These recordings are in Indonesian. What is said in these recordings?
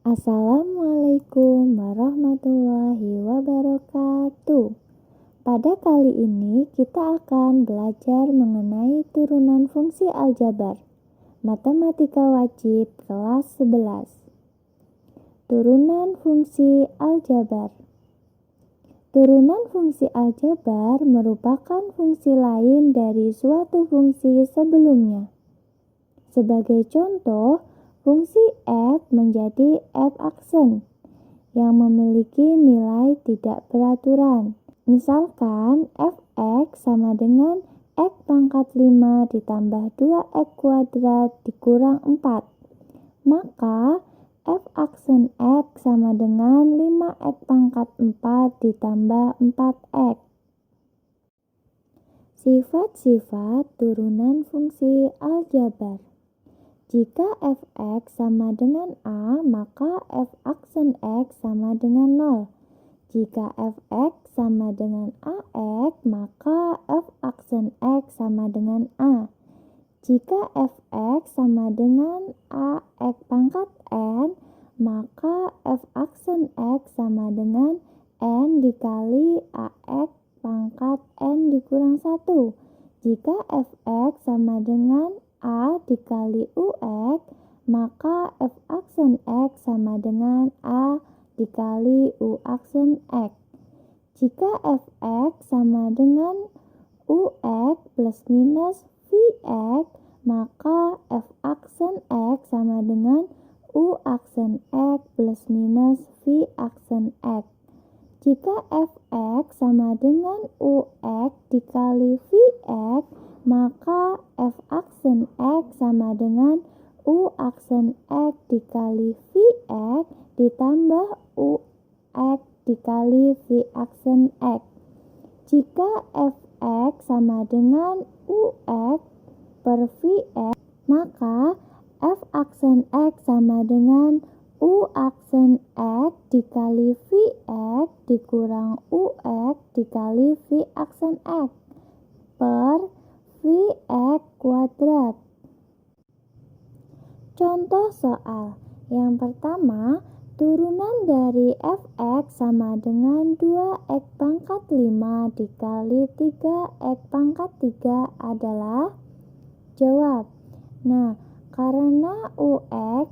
Assalamualaikum warahmatullahi wabarakatuh. Pada kali ini kita akan belajar mengenai turunan fungsi aljabar. Matematika wajib kelas 11. Turunan fungsi aljabar. Turunan fungsi aljabar merupakan fungsi lain dari suatu fungsi sebelumnya. Sebagai contoh, fungsi f menjadi f aksen yang memiliki nilai tidak beraturan. Misalkan fx sama dengan x pangkat 5 ditambah 2x kuadrat dikurang 4. Maka f aksen x sama dengan 5x pangkat 4 ditambah 4x. Sifat-sifat turunan fungsi aljabar. Jika fx sama dengan a, maka f aksen x sama dengan 0. Jika fx sama dengan ax, maka f aksen x sama dengan a. Jika fx sama dengan ax pangkat n, maka f aksen x sama dengan n dikali ax pangkat n dikurang 1. Jika fx sama dengan a dikali ux, maka f aksen x sama dengan a dikali u aksen x. Jika fx sama dengan ux plus minus vx, maka f aksen x sama dengan u aksen x plus minus v aksen x. Jika fx sama dengan ux dikali vx, maka f aksen x sama dengan u aksen x dikali vx ditambah ux dikali v aksen x. Jika fx sama dengan ux per vx, maka f aksen x sama dengan u aksen x dikali vx dikurang ux dikali v aksen x per vx kuadrat. Contoh soal yang pertama, turunan dari fx sama dengan 2x pangkat 5 dikali 3x pangkat 3 adalah? Jawab. Nah, karena ux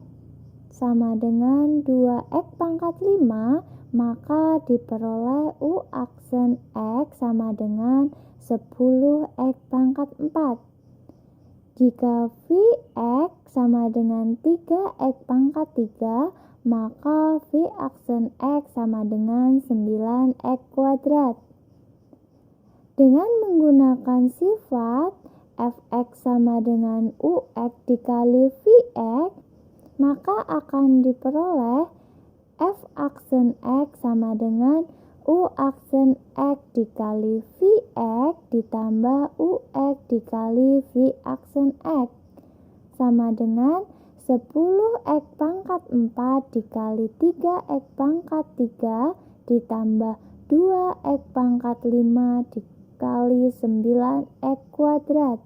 sama dengan 2x pangkat 5, maka diperoleh u aksen x sama dengan 10x pangkat 4. Jika vx sama dengan 3x pangkat 3, maka v aksen x sama dengan 9x kuadrat. Dengan menggunakan sifat fx sama dengan ux dikali vx, maka akan diperoleh f aksen x sama dengan u aksen x dikali vx ditambah ux dikali v aksen x sama dengan 10x pangkat 4 dikali 3x pangkat 3 ditambah 2x pangkat 5 dikali 9x kuadrat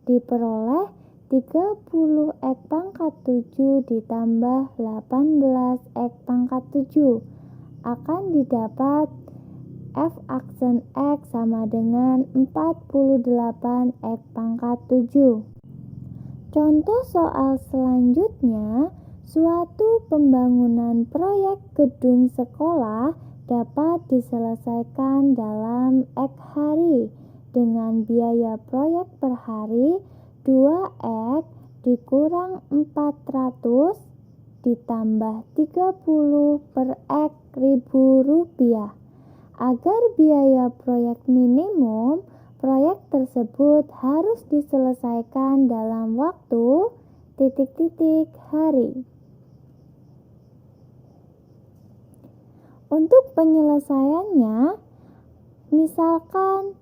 diperoleh 30x pangkat 7 ditambah 18x pangkat 7 akan didapat f aksen x sama dengan 48x pangkat 7. Contoh soal selanjutnya, suatu pembangunan proyek gedung sekolah dapat diselesaikan dalam X hari dengan biaya proyek per hari 2x dikurang 400 ditambah 30 per X ribu rupiah. Agar biaya proyek minimum, proyek tersebut harus diselesaikan dalam waktu ... hari. Untuk penyelesaiannya, misalkan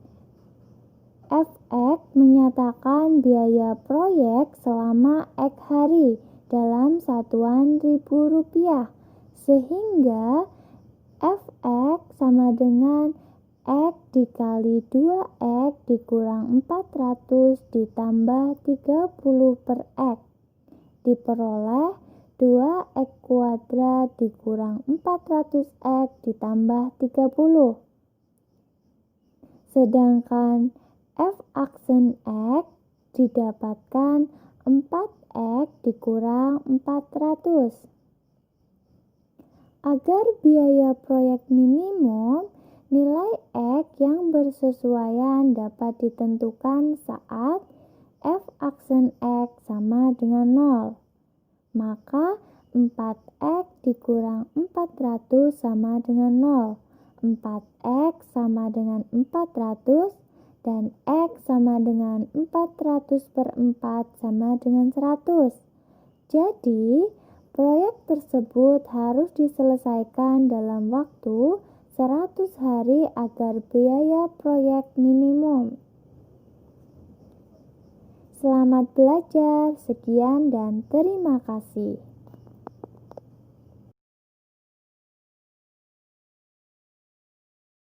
fx menyatakan biaya proyek selama X hari dalam satuan ribu rupiah, sehingga fx sama dengan X dikali 2X dikurang 400 ditambah 30 per X diperoleh 2x kuadrat dikurang 400x ditambah 30. Sedangkan f aksen x didapatkan 4x dikurang 400. Agar biaya proyek minimum, nilai X yang bersesuaian dapat ditentukan saat f aksen X sama dengan 0. Maka 4X dikurang 400 sama dengan 0. 4X sama dengan 400 dan X sama dengan 400 per 4 sama dengan 100. Jadi, proyek tersebut harus diselesaikan dalam waktu 100 hari agar biaya proyek minimum. Selamat belajar, sekian dan terima kasih.